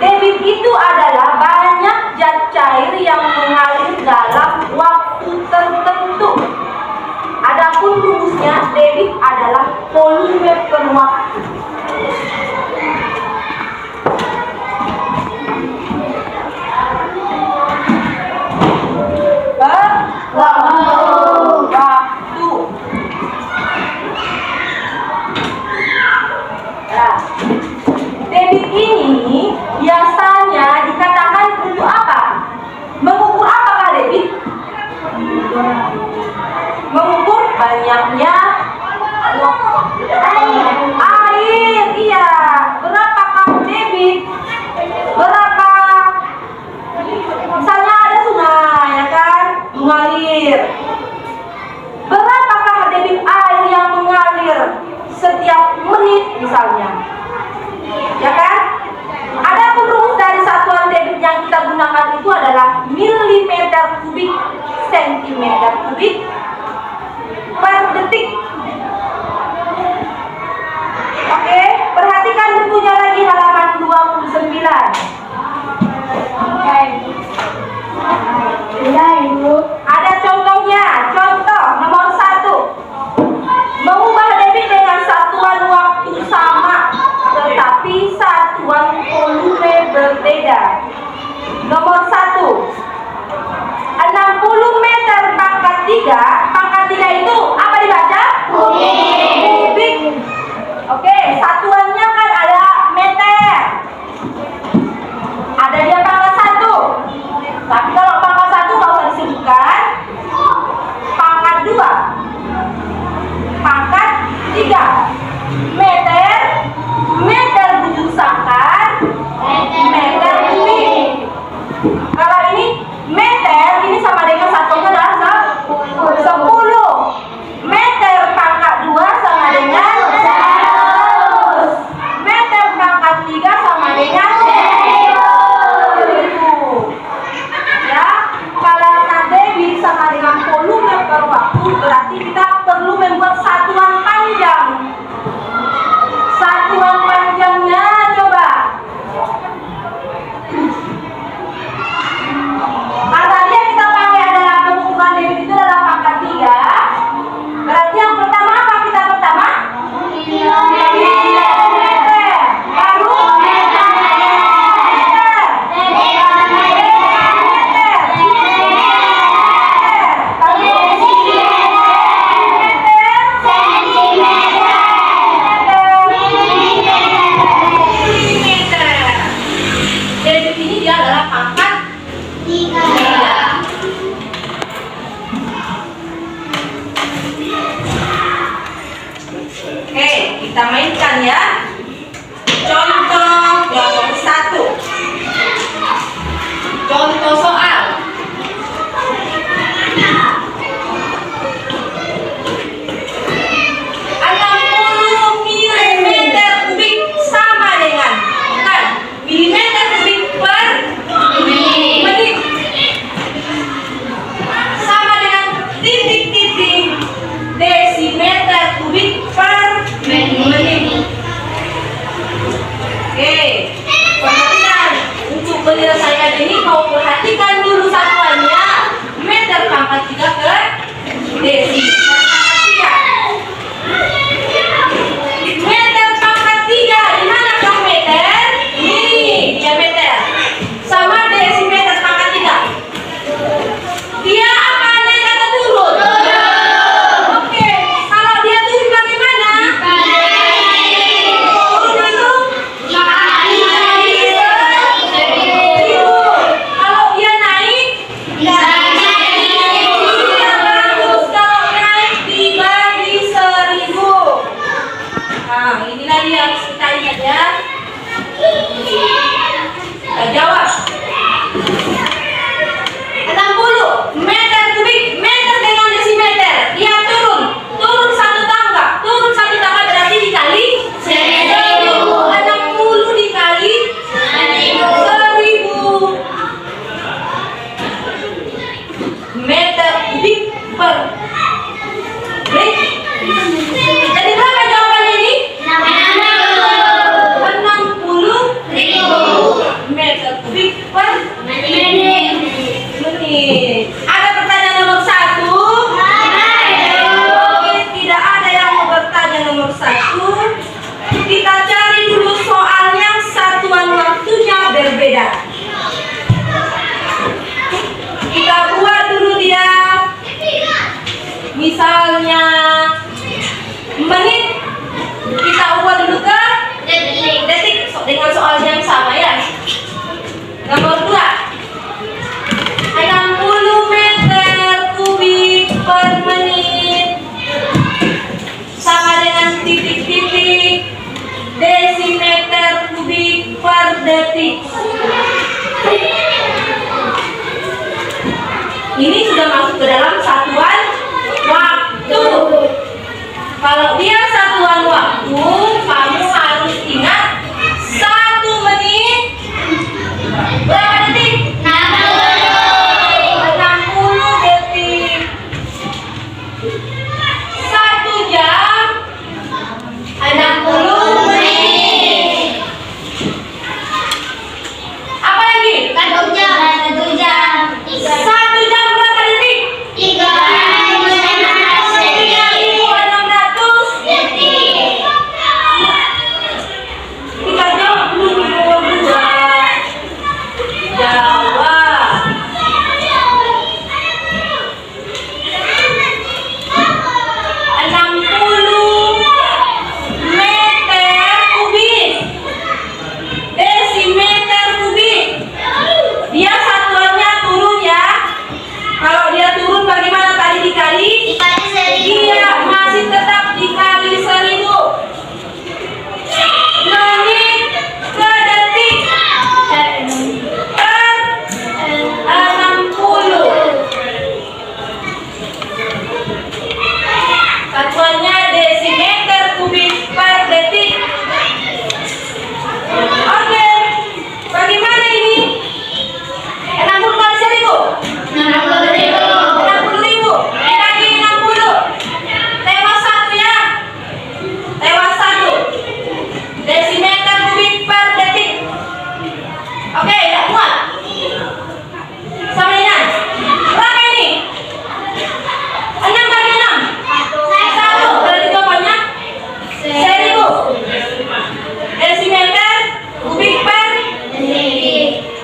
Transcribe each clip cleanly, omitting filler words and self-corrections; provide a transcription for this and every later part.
Debit itu adalah banyak zat cair yang mengalir dalam waktu tertentu. Adapun rumusnya, debit adalah volume per waktu. Waktu. Nah, debit ini biasanya dikatakan untuk apa? Mengukur apakah debit? Mengukur banyaknya air. Iya, berapakah debit? Berapa? Misalnya ada sungai, ya kan, mengalir. Berapakah debit air yang mengalir setiap menit misalnya? Ya kan? Adapun rumus dari satuan debit yang kita gunakan itu adalah milimeter kubik sentimeter kubik per detik. Oke, perhatikan bukunya lagi halaman 29. Ada contohnya. Contoh nomor 1. Mengubah debit dengan satuan waktu sama tetapi satuan volume berbeda. Nomor 1. 60 meter pangkat 3. Pangkat 3 itu apa dibaca? Kubik. Oke, satuannya kan ada meter. Ada dia pangkat 1. Tapi kalau pangkat 1 nggak usah disebutkan. Pangkat 2. Pangkat 3. Meter. Meter bujur sangkar. Meter kubik. Kalau ini meter, ini sama dengan satunya adalah 10. Meter pangkat 2 sama dengan 100. Meter pangkat 3 sama dengan 1000. Ya, kalau debit sama dengan volume per waktu, berarti kita perlu membuat satuan panjang. Satuan panjangnya coba. Tadi yang kita pakai adalah pengukuran debit itu adalah pangkat 3. Berarti yang pertama apa kita pertama? Milimeter. Baru meter. Debit ini dia adalah pangkat 3. Oke, kita mainkan ya. Contoh nomor 1. Contoh soal. Milimeter kubik sama dengan, bukan, milimeter kubik per menit sama dengan titik-titik desimeter kubik per menit. Oke, perhatikan untuk penyelesaian ini kau perhatikan dulu satuannya meter pangkat 3 ke desi pangkat 3. Meter pangkat 3, di manakah meter? Ini dia meter. Sama desimeter pangkat 3. Dia akan naik atau turun? Oke, kalau dia turun bagaimana? Turun itu? Kalau dia naik? Bagus. Kalau naik detik. Ini sudah masuk ke dalam satuan waktu. Kalau dia satuan waktu, kamu harus ingat 1 menit berapa detik? 60 detik. 1 jam 60 menit. Apa lagi? 1 jam. 1 jam berapa detik? 3.600 detik. 3 jam belum jawab. Jawab. 60 meter kubik. Desimeter kubik. Dia satuannya turun ya. Kalau dia turun bagaimana tadi dikali? Dia masih tetap dikali 1000. Menit ke detik per 60. Satuannya desimeter kubik per detik. Oke, bagaimana ini? 60 kali 1000. 60.000 dibagi 60. Tewas 1 ya. Tewas 1 desimeter kubik per detik. Oke, tidak muat. Samain. Berapa ini? 6 bagi 6. 1. Berarti jawabannya 1000 desimeter kubik per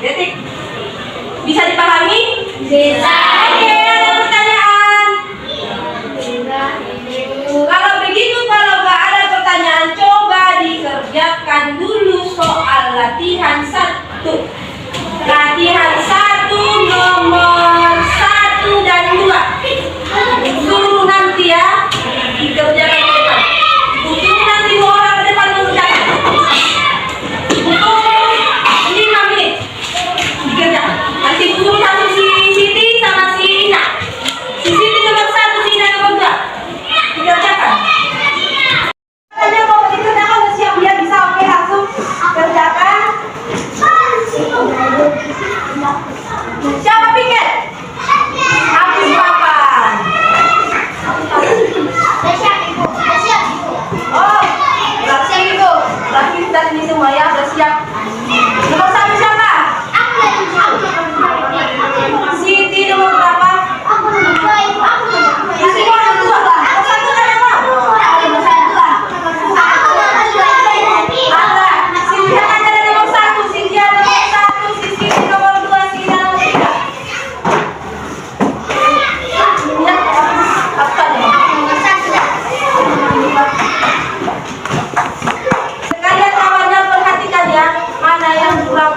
detik. Bisa dipahami? Oke, ada pertanyaan? Kalau begitu, kalau nggak ada pertanyaan, coba dikerjakan dulu soal latihan 1. Latihan 1 nomor 1 dan 2. Suruh nanti ya dikerjakan ke depan. Untuk nanti 2 orang ke depan mengerjakan. Untuk 5 menit dikerjakan. Nanti suruh satu si Siti sama si Ina. Si Siti nomor 1, si Ina nomor 2. Dikerjakan. Tanya mau dikerjakan udah siap ya, bisa oke langsung kerjakan. Siapa pikir? Habis papan. Oh, berarti itu. Berarti kita ini semua ya udah siap. Nomor 1 siapa? Siti nomor berapa? Siti nomor 2. Nomor 1 kan apa? Ada. Sintia kan ada nomor 1. Sintia nomor 1. Si Siti nomor 2. Si Ina nomor 3. Ya, apa nih? Sekalian kawannya perhatikan ya, mana yang kurang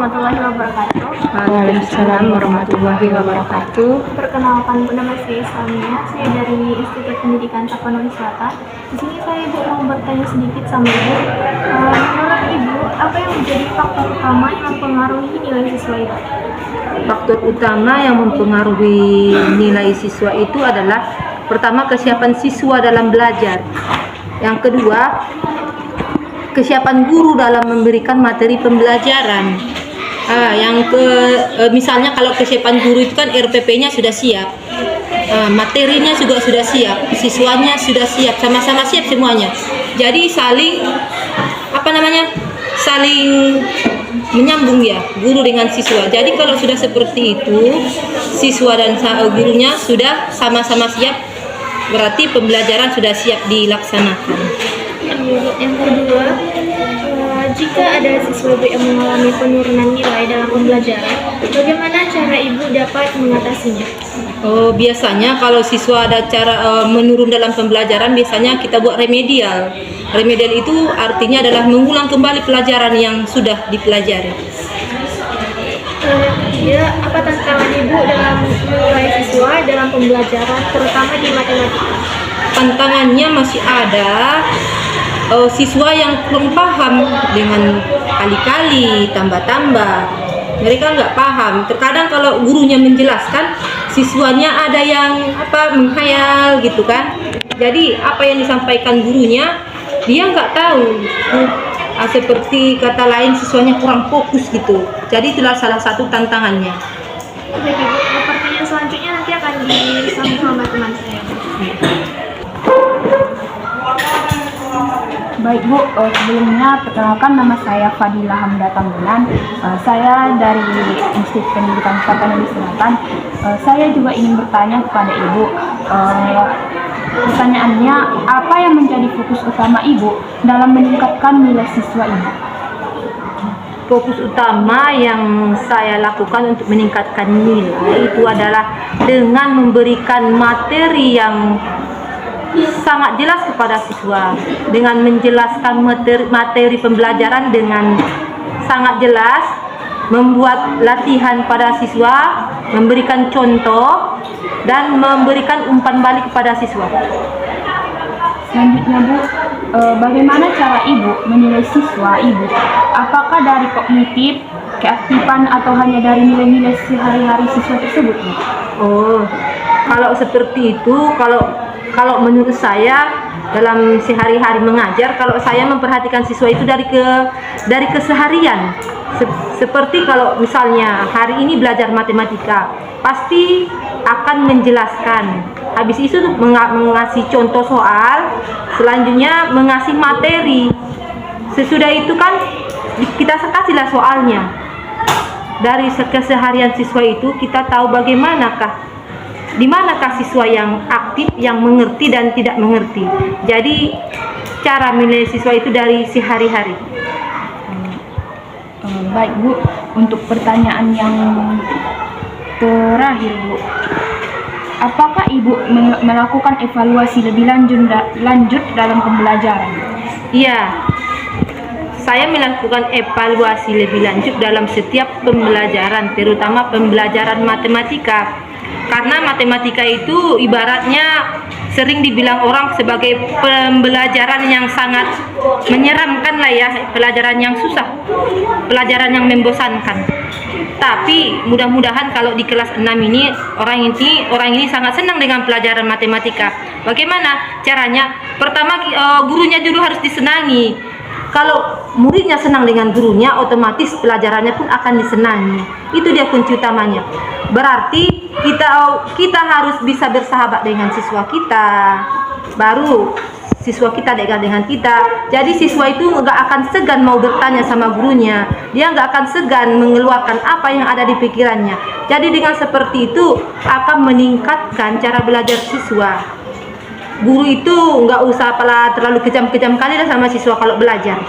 warahmatullahi wabarakatuh. Waalaikumsalam warahmatullahi wabarakatuh. Perkenalkan, nama saya Samia. Saya dari Institut Pendidikan Tapanuli Selatan. Di sini saya mau bertanya sedikit sama Ibu. Menurut Ibu, apa yang menjadi faktor utama yang mempengaruhi nilai siswa itu? Faktor utama yang mempengaruhi nilai siswa itu adalah pertama kesiapan siswa dalam belajar. Yang kedua, kesiapan guru dalam memberikan materi pembelajaran. Misalnya kalau kesiapan guru itu kan RPP-nya sudah siap, materinya juga sudah siap, siswanya sudah siap, sama-sama siap semuanya. Jadi saling menyambung ya, guru dengan siswa. Jadi kalau sudah seperti itu, siswa dan gurunya sudah sama-sama siap, berarti pembelajaran sudah siap dilaksanakan. Yang kedua, jika ada siswa Ibu yang mengalami penurunan nilai dalam pembelajaran, bagaimana cara Ibu dapat mengatasinya? Biasanya kalau siswa ada cara menurun dalam pembelajaran, biasanya kita buat remedial. Remedial itu artinya adalah mengulang kembali pelajaran yang sudah dipelajari. Yang ketiga, apa tantangan Ibu dalam menilai siswa dalam pembelajaran, terutama di matematika? Tantangannya masih ada siswa yang kurang paham dengan kali-kali, tambah-tambah. Mereka nggak paham. Terkadang kalau gurunya menjelaskan, siswanya ada yang menghayal gitu kan. Jadi apa yang disampaikan gurunya, dia nggak tahu. Seperti kata lain, siswanya kurang fokus gitu. Jadi itulah salah satu tantangannya. Baik Ibu, pertanyaan selanjutnya nanti akan disambung sama teman saya. Baik Bu, sebelumnya perkenalkan nama saya Fadilah Hamda Tambunan. Saya dari Institut Pendidikan Tapanuli Selatan. Saya juga ingin bertanya kepada Ibu. Pertanyaannya, apa yang menjadi fokus utama Ibu dalam meningkatkan nilai siswa Ibu? Fokus utama yang saya lakukan untuk meningkatkan nilai itu adalah dengan memberikan materi yang sangat jelas kepada siswa, dengan menjelaskan materi pembelajaran dengan sangat jelas, membuat latihan pada siswa, memberikan contoh dan memberikan umpan balik kepada siswa. Selanjutnya Bu, bagaimana cara Ibu menilai siswa Ibu? Apakah dari kognitif, keaktifan, atau hanya dari nilai-nilai sehari-hari siswa tersebut Bu? Kalau seperti itu, kalau menurut saya dalam sehari-hari mengajar, kalau saya memperhatikan siswa itu dari keseharian. Seperti kalau misalnya hari ini belajar matematika, pasti akan menjelaskan. Habis itu mengasih contoh soal, selanjutnya mengasih materi. Sesudah itu kan kita kasihlah soalnya. Dari keseharian siswa itu kita tahu di manakah siswa yang aktif, yang mengerti dan tidak mengerti. Jadi cara menilai siswa itu dari sehari-hari. Baik Bu, untuk pertanyaan yang terakhir Bu, apakah Ibu melakukan evaluasi lebih lanjut dalam pembelajaran? Iya, saya melakukan evaluasi lebih lanjut dalam setiap pembelajaran, terutama pembelajaran matematika. Karena matematika itu ibaratnya sering dibilang orang sebagai pembelajaran yang sangat menyeramkan lah ya, pelajaran yang susah, pelajaran yang membosankan. Tapi mudah-mudahan kalau di kelas 6 ini orang ini sangat senang dengan pelajaran matematika. Bagaimana caranya? Pertama gurunya dulu harus disenangi. Kalau muridnya senang dengan gurunya, otomatis pelajarannya pun akan disenangi. Itu dia kunci utamanya. Berarti kita harus bisa bersahabat dengan siswa kita, baru siswa kita dekat dengan kita. Jadi siswa itu nggak akan segan mau bertanya sama gurunya, dia nggak akan segan mengeluarkan apa yang ada di pikirannya. Jadi dengan seperti itu akan meningkatkan cara belajar siswa. Guru itu nggak usah terlalu kejam-kejam kali lah sama siswa kalau belajar.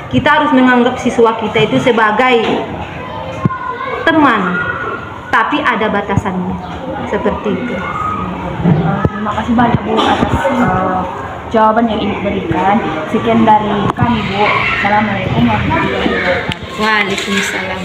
Kita harus menganggap siswa kita itu sebagai teman, tapi ada batasannya, seperti itu. Terima kasih banyak Bu atas jawaban yang Ibu berikan. Sekian dari kami Bu. Assalamualaikum warahmatullahi wabarakatuh. Waalaikumsalam.